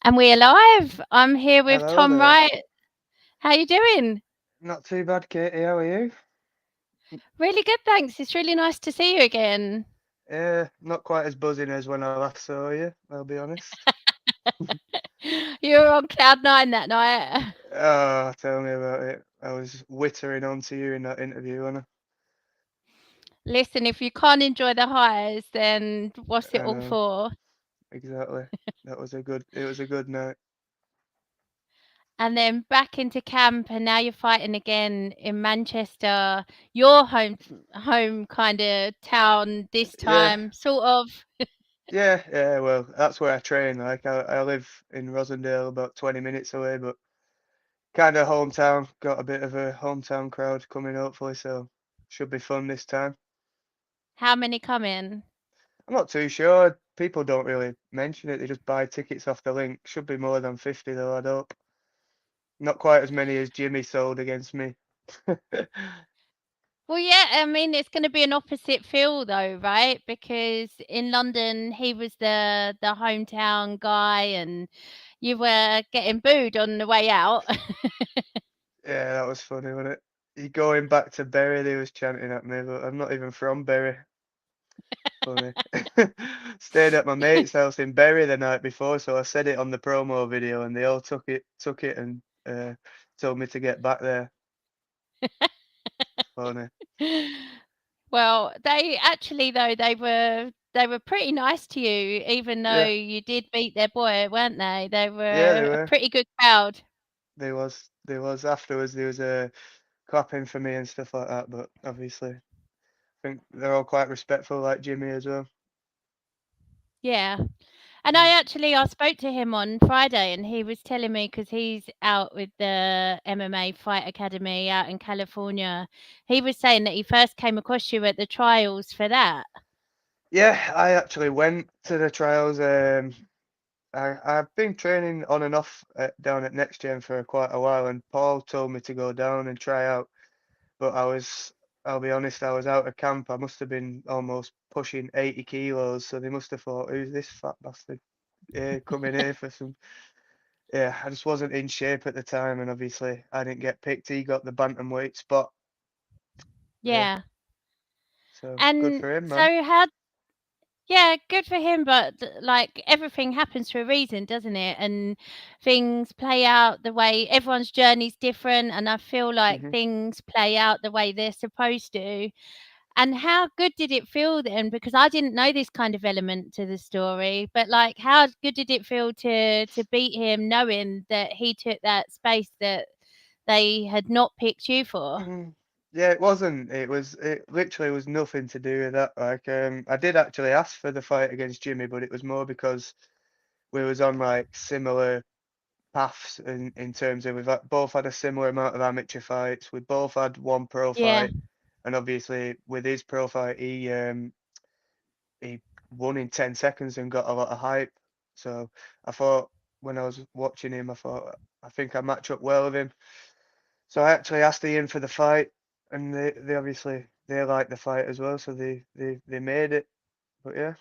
And we're live. I'm here with Hello Tom there. Wright. How you doing? Not too bad, Katie. How are you? Really good, thanks. It's really nice to see you again. Yeah, not quite as buzzing as when I last saw you, I'll be honest. You were on cloud nine that night. Oh, tell me about it. I was wittering onto you in that interview, wasn't Listen, if you can't enjoy the highs, then what's I? it I all know, for? exactly. It was a good night. And then back into camp, and now you're fighting again in Manchester, your home kind of town this Yeah, time, sort of. yeah, well, that's where I train. Like, I live in Rosendale, about 20 minutes away, but kind of hometown. Got a bit of a hometown crowd coming, hopefully, so should be fun this time. How many come in? I'm not too sure. People don't really mention it. They just buy tickets off the link. Should be more than 50 though, I'd hope. Not quite as many as Jimmy sold against me. Well, yeah, I mean, it's going to be an opposite feel though, right? Because in London, he was the hometown guy, and you were getting booed on the way out. Yeah, that was funny, wasn't it? You going back to Bury, they was chanting at me, but I'm not even from Bury. Funny. Stayed at my mate's house in Bury the night before, so I said it on the promo video, and they all took it, and told me to get back there. Funny. Well, they actually though they were pretty nice to you, even though Yeah, you did beat their boy, weren't they? They yeah, they were a were. pretty good crowd. They was afterwards. There was a clapping for me and stuff like that. But obviously, I think they're all quite respectful, like Jimmy as well. Yeah. And Mm. I spoke to him on Friday, and he was telling me because he's out with the MMA Fight Academy out in California. He was saying that he first came across you at the trials for that. Yeah, I actually went to the trials. I've been training on and off down at Next Gen for quite a while, and Paul told me to go down and try out. But I'll be honest, I was out of camp. I must have been almost pushing 80 kilos, so they must have thought, who's this fat bastard coming here for some. Yeah, I just wasn't in shape at the time, and obviously I didn't get picked. He got the bantamweight spot. Yeah, Yeah. so good And for him, man. so how yeah, good for him, but like everything happens for a reason, doesn't it? And things play out the way everyone's journey's different, and I feel like Hmm. things play out the way they're supposed to. And how good did it feel then? Because I didn't know this kind of element to the story, but like, how good did it feel to beat him, knowing that he took that space that they had not picked you for? Hmm. Yeah, it wasn't. It literally was nothing to do with that. Like, I did actually ask for the fight against Jimmy, but it was more because we was on like similar paths in terms of both had a similar amount of amateur fights. We both had one pro Yeah. fight, and obviously with his pro fight, he won in 10 seconds and got a lot of hype. So I thought when I was watching him, I thought I think I match up well with him. So I actually asked Ian for the fight, and they obviously they liked the fight as well, so they made it. But yeah,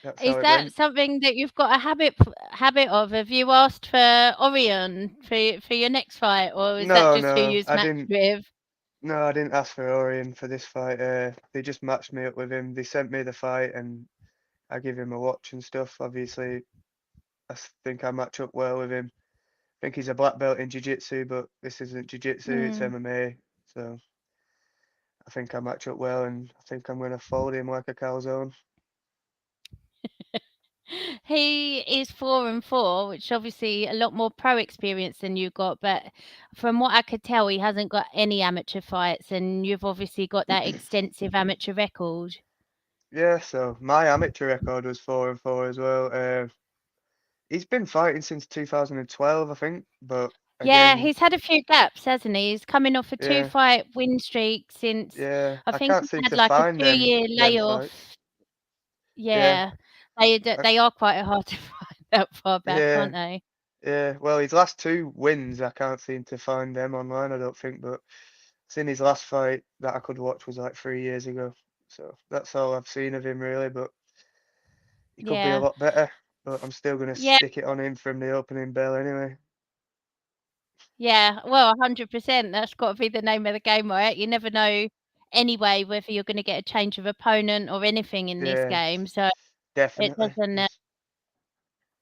that's Is how it that went. something that you've got a habit of? Have you asked for Orion for your next fight, or is that No, just who no, you've matched with? I didn't ask for Orion for this fight. They just matched me up with him. They sent me the fight, and I give him a watch and stuff. Obviously, think I match up well with him. I think he's a black belt in jiu-jitsu, but this isn't jiu-jitsu, it's Hmm. MMA. So I think I match up well, and I think I'm going to fold him like a calzone. He is 4-4, which obviously a lot more pro experience than you got. But from what I could tell, he hasn't got any amateur fights, and you've obviously got that extensive amateur record. Yeah, so my amateur record was 4-4 as well. He's been fighting since 2012, I think, but Yeah, again, he's had a few gaps, hasn't he? He's coming off a yeah, two-fight win streak since yeah, I I think can't he seem had to like a find two-year them fights. layoff. Yeah, Yeah, I, they are quite hard to find that far back, yeah, aren't they? yeah. Well, his last two wins, I can't seem to find them online, I don't think, but seen his last fight that I could watch was like 3 years ago. So that's all I've seen of him really, but he could be a Yeah. lot better. but I'm still gonna Yeah, stick it on him from the opening bell anyway. yeah. Well, 100%. That's got to be the name of the game, right? You never know anyway whether you're going to get a change of opponent or anything in this Yeah, game. So it definitely. doesn't,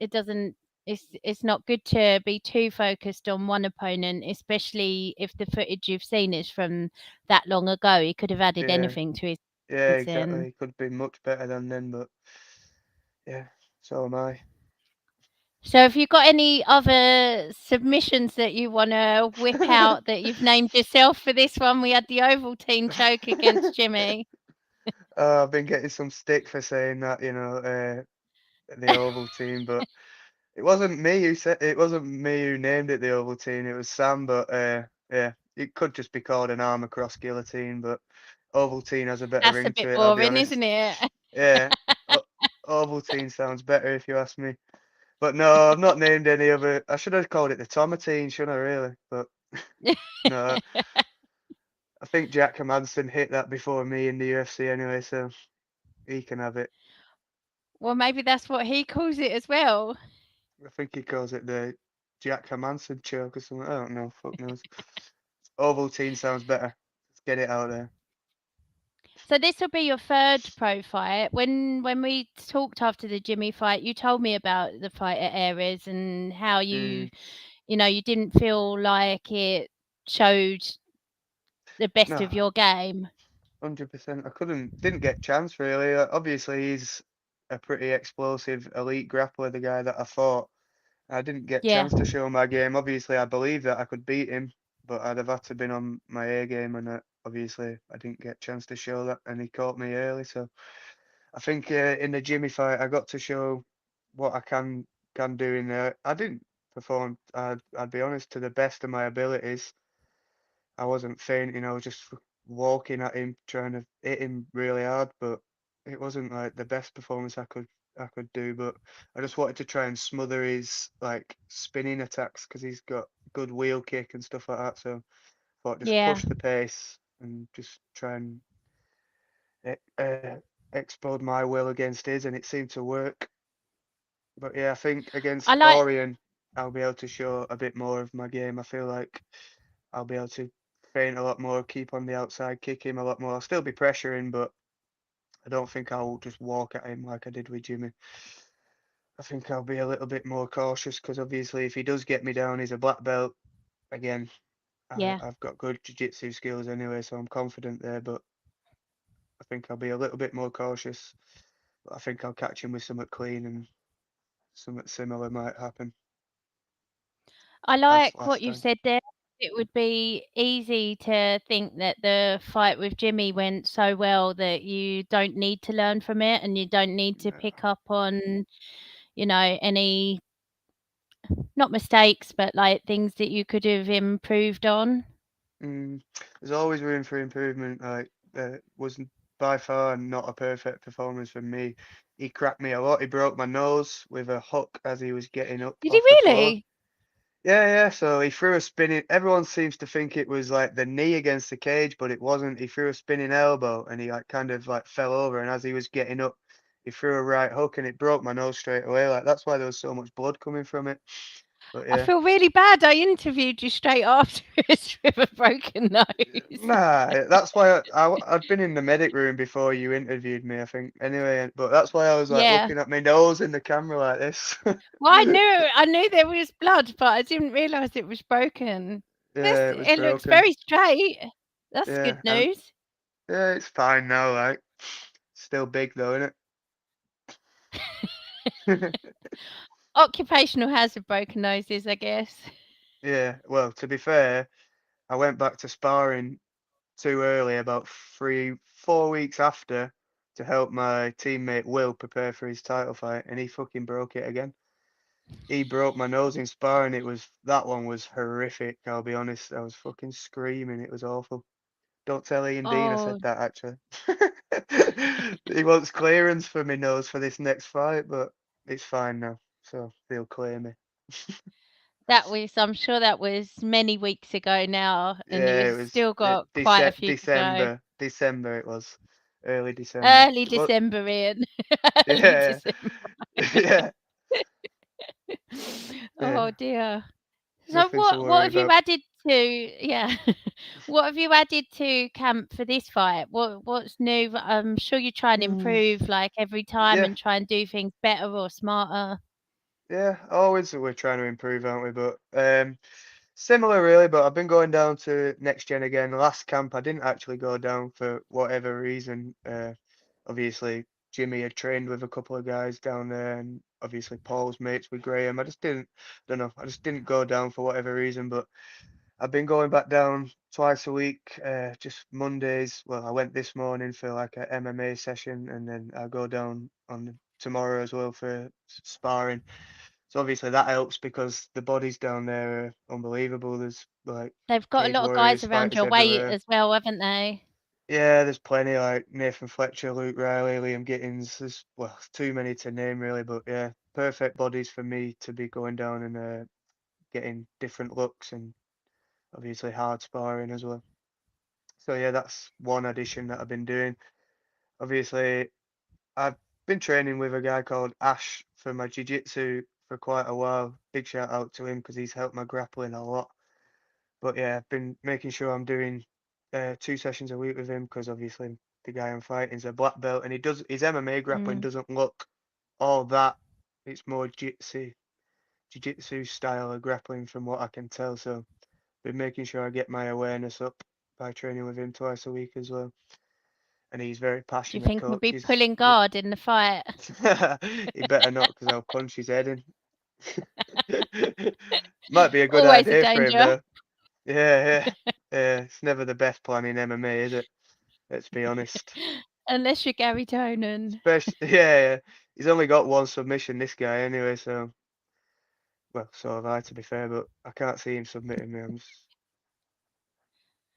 it doesn't, it's not good to be too focused on one opponent, especially if the footage you've seen is from that long ago. He could have added Yeah, anything to his yeah, hands exactly. in. It could be much better than then, but yeah, so am I. So have you got any other submissions that you want to whip out that you've named yourself for this one? We had the Ovaltine choke against Jimmy. I've been getting some stick for saying that, the Ovaltine, but it wasn't me who named it the Ovaltine, it was Sam, but yeah, it could just be called an arm across guillotine, but Ovaltine has a better That's a ring bit to it, I'll be boring, isn't honest. it? Yeah, o Ovaltine sounds better if you ask me. But no, I've not named any other. I should have called it the Tomatine, shouldn't I really? But no, I think Jack Hermanson hit that before me in the UFC anyway, so he can have it. Well, maybe that's what he calls it as well. I think he calls it the Jack Hermanson choke or something. I don't know. Fuck knows. Ovaltine sounds better. Let's get it out there. So this will be your third pro fight. When we talked after the Jimmy fight, you told me about the fight at Ares and how Mm, you didn't feel like it showed the best no, of your game. 100%. Didn't get chance really. Obviously, he's a pretty explosive elite grappler, the guy that I fought. I didn't get Yeah, chance to show my game. Obviously, I believe that I could beat him, but I'd have had to been on my A game, and obviously I didn't get chance to show that, and he caught me early. So I think in the Jimmy fight, I got to show what I can do in there. I didn't perform. I'd be honest, to the best of my abilities. I wasn't fainting. I was just walking at him, trying to hit him really hard, but it wasn't like the best performance I could do. But I just wanted to try and smother his like spinning attacks because he's got good wheel kick and stuff like that. So I thought just yeah. push the pace and just try and explode my will against his, and it seemed to work. But yeah, I think I against like Orion, I'll be able to show a bit more of my game. I feel like I'll be able to feint a lot more, keep on the outside, kick him a lot more. I'll still be pressuring, but I don't think I'll just walk at him like I did with Jimmy. I think I'll be a little bit more cautious because obviously if he does get me down, he's a black belt. Again, yeah. I've got good jiu-jitsu skills anyway, so I'm confident there, but I think I'll be a little bit more cautious. But I think I'll catch him with something clean and something similar might happen I as like what last you've time. said there. It would be easy to think that the fight with Jimmy went so well that you don't need to learn from it and you don't need to No. pick up on, any not mistakes, but like things that you could have improved on. Mm, there's always room for improvement. Like, wasn't by far not a perfect performance from me. He cracked me a lot. He broke my nose with a hook as he was getting up Did he off the floor. really? Yeah, yeah. So he threw a spinning. Everyone seems to think it was like the knee against the cage, but it wasn't. He threw a spinning elbow and he like kind of like fell over. And as he was getting up, he threw a right hook and it broke my nose straight away. Like that's why there was so much blood coming from it. But I yeah. feel really bad. I interviewed you straight afterwards with a broken nose. Nah, that's why I'd been in the medic room before you interviewed me, I think. Anyway, but that's why I was like Yeah. looking at my nose in the camera like this. Well, I knew there was blood, but I didn't realise it was broken. Yeah, it was It looks broken. very straight. That's good Yeah, and news. yeah, it's fine now, like still big though, isn't it? Occupational hazard broken noses, I guess. Yeah, well, to be fair, I went back to sparring too early, about 4 weeks after, to help my teammate Will prepare for his title fight, and he fucking broke it again. He broke my nose in sparring. That one was horrific. I'll be honest. I was fucking screaming. It was awful. Don't tell Ian Dean I said Oh, that actually. He wants clearance for my nose for this next fight, but it's fine now. So they'll clear me. I'm sure that was many weeks ago now, and Yeah, you've it was still got quite a few to go. December it was. Early December. Early Well, December, Ian. Early yeah, December. yeah. Oh Yeah, dear. So nothing to what worry have you about. added to yeah. What have you added to camp for this fight? What's new? I'm sure you try and Mm, improve like every time yeah, and try and do things better or smarter. yeah, always we're trying to improve, aren't we? But similar really, but I've been going down to next gen again. Last camp I didn't actually go down for whatever reason. Obviously Jimmy had trained with a couple of guys down there, and obviously Paul's mates with Graham. I just didn't, don't know, I just didn't go down for whatever reason. But I've been going back down twice a week, just Mondays. Well, I went this morning for like a MMA session, and then I go down on tomorrow as well for sparring. So obviously that helps because the bodies down there are unbelievable. There's like They've got a Cage lot of guys Warriors around fighters your weight everywhere. as well, haven't they? Yeah, there's plenty like Nathan Fletcher, Luke Riley, Liam Gittins. There's well, too many to name really, but yeah, perfect bodies for me to be going down and getting different looks and obviously hard sparring as well. So yeah, that's one addition that I've been doing. Obviously, I've been training with a guy called Ash for my jiu-jitsu for quite a while. Big shout out to him because he's helped my grappling a lot. But yeah, I've been making sure I'm doing 2 sessions a week with him because obviously the guy I'm fighting is a black belt and he does his MMA grappling Mm. doesn't look all that. It's more jiu-jitsu style of grappling from what I can tell. So been making sure I get my awareness up by training with him twice a week as well. And he's very Do you passionate think he'll coach. be pulling He's guard in the fight? he better not because I'll punch his head in. Might be a good Always a idea for him danger. though. Yeah, yeah. Yeah, it's never the best plan in MMA, is it? Let's be honest. Unless you're Gary Tonin. Especially, yeah, yeah. He's only got one submission, this guy, anyway, so, well, so have I, to be fair, but I can't see him submitting me. I'm just,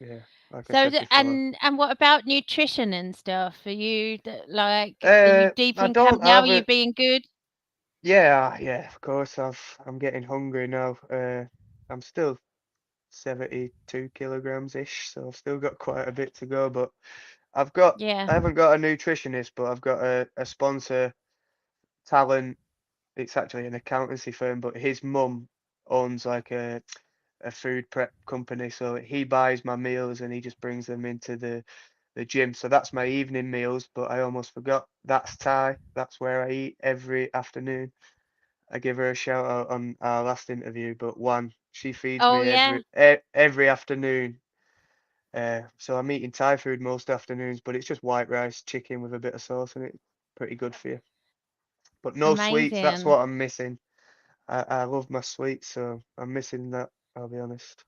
yeah, like I So said the before. and what about nutrition and stuff? Are you deep I in camp don't now? Are have you it. being good? Yeah, yeah, of course, I'm getting hungry now. I'm still 72 kilograms ish, so I've still got quite a bit to go, but Yeah. I haven't got a nutritionist, but I've got a sponsor, Talent. It's actually an accountancy firm, but his mum owns like a food prep company, so he buys my meals and he just brings them into the gym. So that's my evening meals, but I almost forgot. That's Thai. That's where I eat every afternoon. I give her a shout out on our last interview, but one, she feeds Oh me yeah. every afternoon. So I'm eating Thai food most afternoons, but it's just white rice, chicken with a bit of sauce, and it's pretty good for you. But no sweets, that's Amazing. what I'm missing. I love my sweets, so I'm missing that, I'll be honest.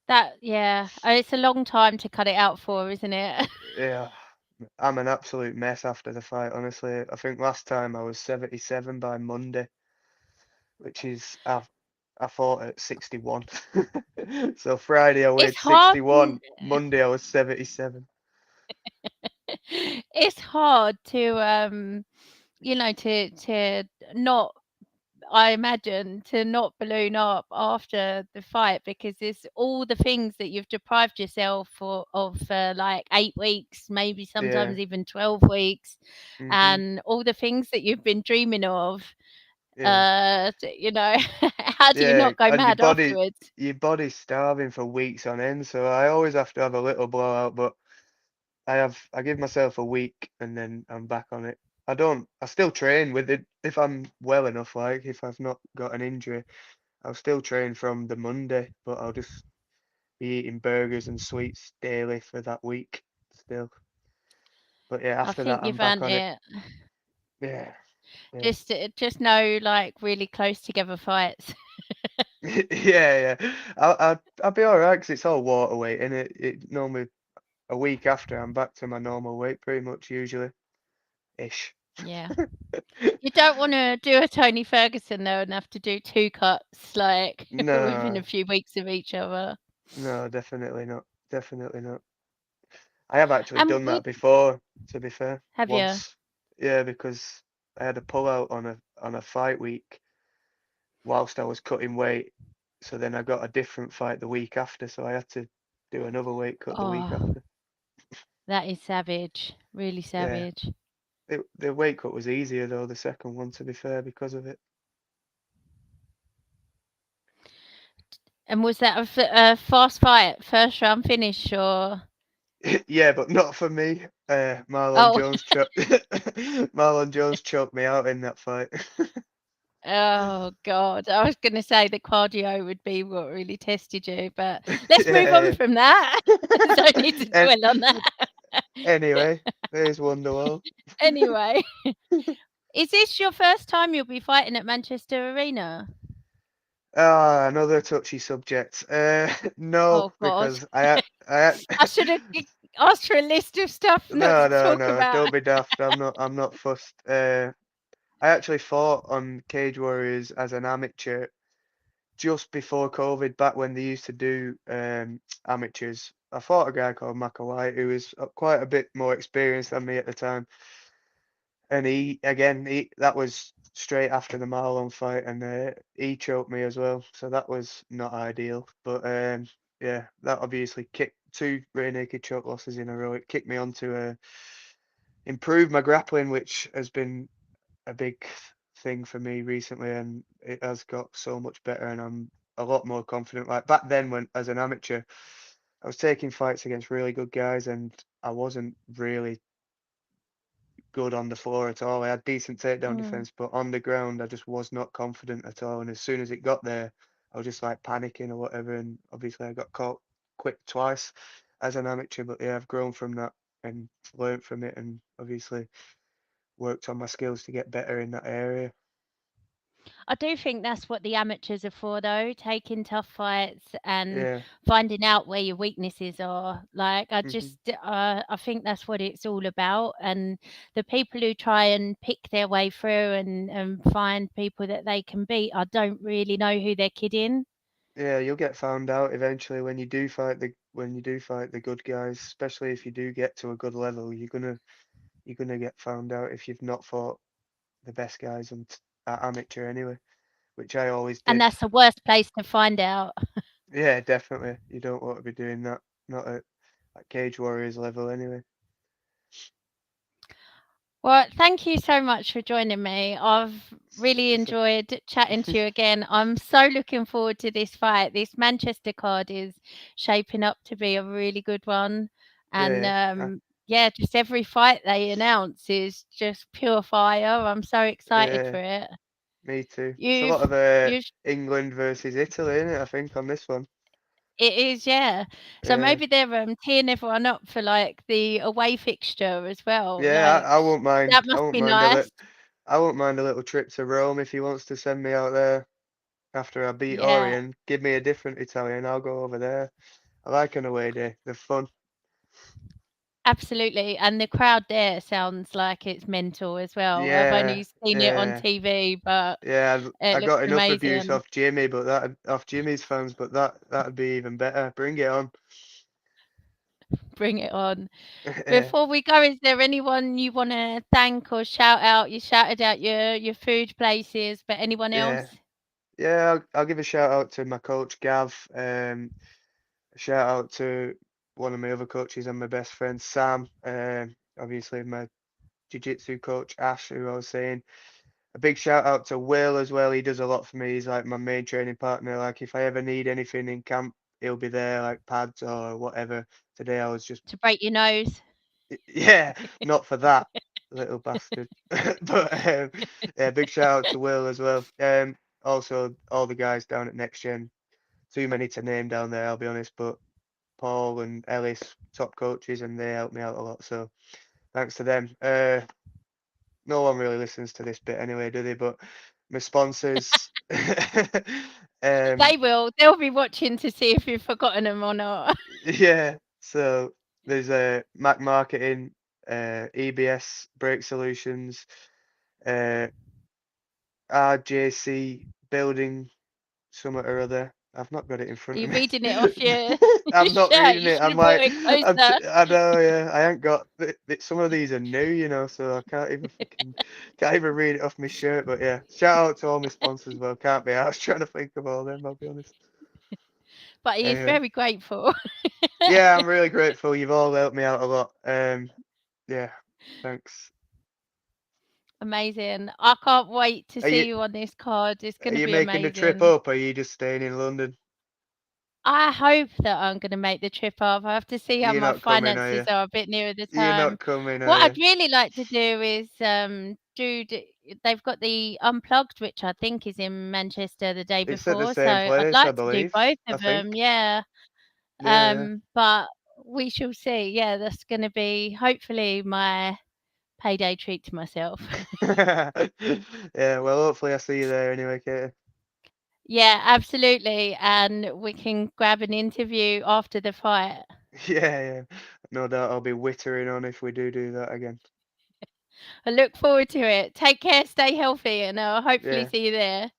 That yeah. It's a long time to cut it out for, isn't it? Yeah, I'm an absolute mess after the fight, honestly. I think last time I was 77 by Monday, which is I fought at 61. So Friday I It's weighed hard. 61, Monday I was 77. It's hard to to not I imagine to not balloon up after the fight because it's all the things that you've deprived yourself of for like 8 weeks, maybe Yeah. sometimes even 12 weeks, Mhm. and all the things that you've been dreaming of. Yeah. How do you Yeah, not go and mad afterwards? your body's starving for weeks on end, so I always have to have a little blowout, but I give myself a week and then I'm back on it. I still train with it if I'm well enough, like if I've not got an injury, I'll still train from the Monday, but I'll just be eating burgers and sweets daily for that week still. But yeah, I after that think I'm you've back earned on it. it. Yeah, yeah. Just no like really close together fights. Yeah, yeah. I'll be all right because it's all water weight, and it normally a week after I'm back to my normal weight pretty much usually ish. Yeah. You don't wanna do a Tony Ferguson though and have to do 2 cuts, like, within a No, few weeks of each other. no, definitely not. Definitely not. I have actually And done would that before, to be fair, have you? once. Yeah, because I had a pullout on a fight week whilst I was cutting weight. So then I got a different fight the week after, so I had to do another weight cut the week Oh, after. that is savage, really Yeah, savage. the weight cut was easier though, the second one, to be fair, because of it. And was that a fast fight, first round finish, or? Yeah, but not for me. Marlon Oh, Jones choked Marlon Jones choked me out in that fight. oh God! I was going to say the cardio would be what really tested you, but let's move on Yeah. from that. Don't need to And dwell on that. anyway, there's Wonderwall. Anyway, is this your first time you'll be fighting at Manchester Arena? Ah, another touchy subject. No, Oh God! because I should have asked for a list of stuff not no, to no, talk no, about. don't be daft. I'm not fussed. I actually fought on Cage Warriors as an amateur just before COVID, back when they used to do amateurs. I fought a guy called White who was quite a bit more experienced than me at the time, and he that was straight after the Marlon fight, and he choked me as well, so that was not ideal. But yeah, that obviously kicked two rear naked choke losses in a row. It kicked me on to improve my grappling, which has been a big thing for me recently, and it has got so much better, and I'm a lot more confident. Like back then, when as an amateur, I was taking fights against really good guys, and I wasn't really good on the floor at all. I had decent takedown Mm. defense, but on the ground, I just was not confident at all. And as soon as it got there, I was just like panicking or whatever. And obviously, I got caught quick twice as an amateur. But yeah, I've grown from that and learned from it, and obviously worked on my skills to get better in that area. I do think that's what the amateurs are for, though, taking tough fights and Yeah. finding out where your weaknesses are. Like, Hmm. I think that's what it's all about. And the people who try and pick their way through and find people that they can beat, I don't really know who they're kidding. Yeah, you'll get found out eventually when you do fight the good guys, especially if you do get to a good level, you're gonna get found out if you've not fought the best guys and at amateur anyway, which I always And did. that's the worst place to find out. Yeah, definitely. You don't want to be doing that, not at Cage Warriors level anyway. Well, thank you so much for joining me. I've really It's a enjoyed chatting to you again. I'm so looking forward to this fight. This Manchester card is shaping up to be a really good one. And yeah, yeah, just every fight they announce is just pure fire. I'm so excited yeah, for it. me too. It's a lot You've of you've England versus Italy, isn't it? I think on this one. It is, yeah. So Yeah, maybe they're teeing everyone up for like the away fixture as well. yeah. Like I won't mind. that I must won't be mind nice. I won't mind a little trip to Rome if he wants to send me out there after I beat Yeah. Orion. Give me a different Italian. I'll go over there. I like an away day. They're fun. Absolutely, and the crowd there sounds like it's mental as well. I've Yeah, only seen it on yeah, TV, but yeah. it I looks got enough abuse amazing. off Jimmy, but that off Jimmy's fans, but that'd be even better. Bring it on. Bring it on. Yeah, Before we go, is there anyone you wanna thank or shout out? You shouted out your food places, but anyone yeah, else? yeah. I'll give a shout out to my coach Gav. A shout out to one of my other coaches and my best friend Sam. Obviously my jiu-jitsu coach Ash, who I was saying. A big shout out to Will as well. He does a lot for me. He's like my main training partner. Like if I ever need anything in camp, he'll be there, like pads or whatever. Today I was just, To break your nose? yeah, not for that little bastard. But yeah, big shout out to Will as well. Also all the guys down at Next Gen. Too many to name down there, I'll be honest. But Paul and Ellis, top coaches, and they helped me out a lot. So thanks to them. No one really listens to this bit anyway, do they? But my sponsors, um, They will. They'll be watching to see if you've forgotten them or not. yeah. So there's Mac Marketing, EBS Brake Solutions, uh, RJC Building, something or other. I've not got it in Are front you of me. reading it off your your I'm not shirt? reading You it. should I'm have brought like, it closer. I know, yeah. I ain't got some of these are new, so I can't even read it off my shirt. But yeah, shout out to all my sponsors. Well, can't be. I was trying to think of all them. I'll be honest. But he is Anyway, very grateful. yeah, I'm really grateful. You've all helped me out a lot. Yeah, thanks. Amazing. I can't wait to Are you see you on this card. It's are gonna you be making the trip amazing. up? Or are you just staying in London? I hope that I'm gonna make the trip up. I have to see how You're my not coming, are finances you? are a bit nearer the You're time. not coming, What are I'd you? really like to do is, they've got the Unplugged, which I think is in Manchester the day It's at the before, so same I'd place, I like to do believe. both I of them. think. Yeah. Yeah, But we shall see. Yeah, that's gonna be hopefully my payday treat to myself. yeah. Yeah, well, hopefully I see you there anyway, Katie. Yeah, absolutely, and we can grab an interview after the fight. Yeah, yeah. No doubt I'll be wittering on if we do that again. I look forward to it. Take care, stay healthy, and I'll hopefully Yeah, see you there.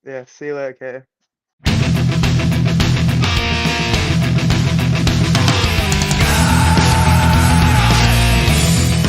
yeah. See you later, Katie.